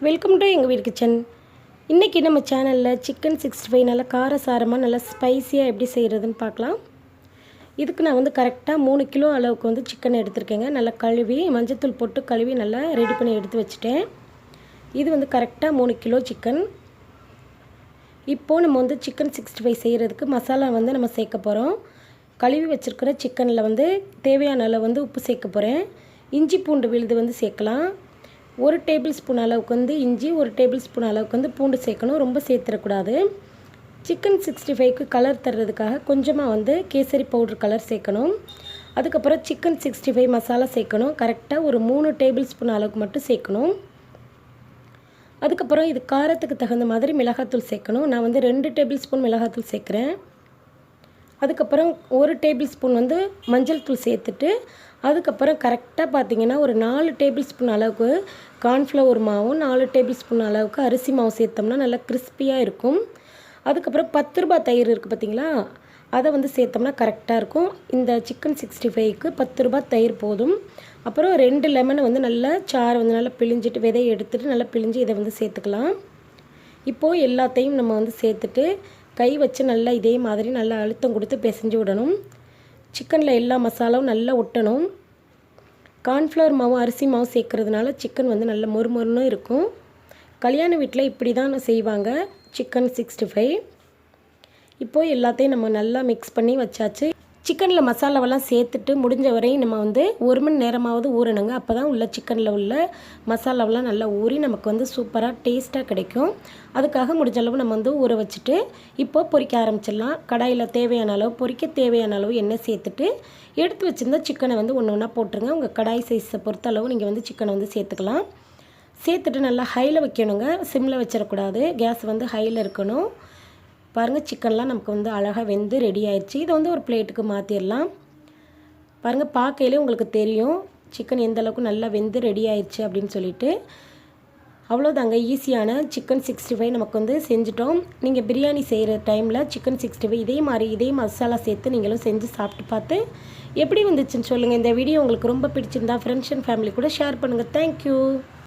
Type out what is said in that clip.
Welcome to எங்கள் வீடு kitchen. இன்றைக்கி நம்ம சேனலில் சிக்கன் 65 நல்லா காரசாரமாக நல்லா ஸ்பைஸியாக எப்படி செய்கிறதுன்னு பார்க்கலாம். இதுக்கு நான் வந்து கரெக்டாக 3 கிலோ அளவுக்கு வந்து சிக்கன் எடுத்துருக்கேங்க. நல்லா கழுவி மஞ்சத்தூள் போட்டு கழுவி நல்லா ரெடி பண்ணி எடுத்து வச்சுட்டேன். இது வந்து கரெக்டாக 3 கிலோ சிக்கன். இப்போது நம்ம வந்து சிக்கன் 65 செய்கிறதுக்கு மசாலா வந்து நம்ம சேர்க்க போகிறோம். கழுவி வச்சுருக்கிற சிக்கனில் வந்து தேவையான அளவு வந்து உப்பு சேர்க்க போகிறேன். இஞ்சி பூண்டு விழுது வந்து சேர்க்கலாம். 1 டேபிள் ஸ்பூன் அளவுக்கு வந்து இஞ்சி, 1 டேபிள் ஸ்பூன் அளவுக்கு வந்து பூண்டு சேர்க்கணும். ரொம்ப சேர்த்துடக்கூடாது. சிக்கன் 65க்கு கலர் தர்றதுக்காக கொஞ்சமாக வந்து கேசரி பவுடர் கலர் சேர்க்கணும். அதுக்கப்புறம் சிக்கன் 65 மசாலா சேர்க்கணும். கரெக்டாக ஒரு 3 டேபிள் ஸ்பூன் அளவுக்கு மட்டும் சேர்க்கணும். அதுக்கப்புறம் இது காரத்துக்கு தகுந்த மாதிரி மிளகாத்தூள் சேர்க்கணும். நான் வந்து 2 டேபிள் ஸ்பூன் மிளகாத்தூள் சேர்க்குறேன். அதுக்கப்புறம் 1 டேபிள் ஸ்பூன் வந்து மஞ்சள் தூள் சேர்த்துட்டு, அதுக்கப்புறம் கரெக்டாக பார்த்திங்கன்னா ஒரு 4 டேபிள் ஸ்பூன் அளவுக்கு கார்ன்ஃப்ளவர் மாவும் 4 டேபிள் ஸ்பூன் அளவுக்கு அரிசி மாவு சேர்த்தோம்னா நல்லா கிறிஸ்பியாக இருக்கும். அதுக்கப்புறம் 10 ரூபாய் தயிர் இருக்குது பார்த்திங்களா, அதை வந்து சேர்த்தோம்னா கரெக்டாக இருக்கும். இந்த சிக்கன் 65க்கு 10 ரூபாய் தயிர் போதும். அப்புறம் 2 லெமனை வந்து நல்லா சாறு வந்து நல்லா பிழிஞ்சிட்டு விதையை எடுத்துகிட்டு நல்லா பிழிஞ்சு இதை வந்து சேர்த்துக்கலாம். இப்போது எல்லாத்தையும் நம்ம வந்து சேர்த்துட்டு கை வச்சு நல்லா இதே மாதிரி நல்லா அழுத்தம் கொடுத்து பிசைஞ்சு விடணும். சிக்கனில் எல்லா மசாலாவும் நல்லா ஒட்டணும். கார்ன்ஃப்ளவர் மாவு அரிசி மாவு சேர்க்குறதுனால சிக்கன் வந்து நல்ல மொறுமொறுன்னு இருக்கும். கல்யாண வீட்டில் இப்படி தான் செய்வாங்க சிக்கன் 65. இப்போது எல்லாத்தையும் நம்ம நல்லா மிக்ஸ் பண்ணி வச்சாச்சு. சிக்கனில் மசாலாவெல்லாம் சேர்த்துட்டு முடிஞ்ச வரையும் நம்ம வந்து 1 மணி நேரமாவது ஊறணுங்க. அப்போ தான் உள்ள சிக்கனில் உள்ள மசாலாவெல்லாம் நல்லா ஊறி நமக்கு வந்து சூப்பராக டேஸ்ட்டாக கிடைக்கும். அதுக்காக முடிஞ்ச அளவு நம்ம வந்து ஊற வச்சுட்டு இப்போது பொரிக்க ஆரம்பிச்சிடலாம். கடாயில் தேவையான அளவு பொரிக்க தேவையான அளவு எண்ணெய் சேர்த்துட்டு எடுத்து வச்சுருந்தா சிக்கனை வந்து ஒன்று ஒன்றா போட்டுருங்க. உங்கள் கடாய் சைஸை பொறுத்த அளவு நீங்கள் வந்து சிக்கனை வந்து சேர்த்துக்கலாம். சேர்த்துட்டு நல்லா ஹையில் வைக்கணுங்க. சிம்மில் வச்சிடக்கூடாது. கேஸ் வந்து ஹையில் இருக்கணும். பாருங்கள், சிக்கன்லாம் நமக்கு வந்து அழகாக வெந்து ரெடி ஆயிடுச்சு. இதை வந்து ஒரு பிளேட்டுக்கு மாற்றிடலாம். பாருங்கள், பார்க்கையிலே உங்களுக்கு தெரியும் சிக்கன் எந்த அளவுக்கு நல்லா வெந்து ரெடி ஆயிடுச்சு அப்படின்னு சொல்லிட்டு. அவ்வளோதாங்க, ஈஸியான சிக்கன் 65 நமக்கு வந்து செஞ்சுட்டோம். நீங்கள் பிரியாணி செய்கிற டைமில் சிக்கன் 65 இதே மசாலா சேர்த்து நீங்களும் செஞ்சு சாப்பிட்டு பார்த்து எப்படி வந்துச்சுன்னு சொல்லுங்கள். இந்த வீடியோ உங்களுக்கு ரொம்ப பிடிச்சிருந்தா ஃப்ரெண்ட்ஸ் அண்ட் ஃபேமிலி கூட ஷேர் பண்ணுங்கள். தேங்க்யூ.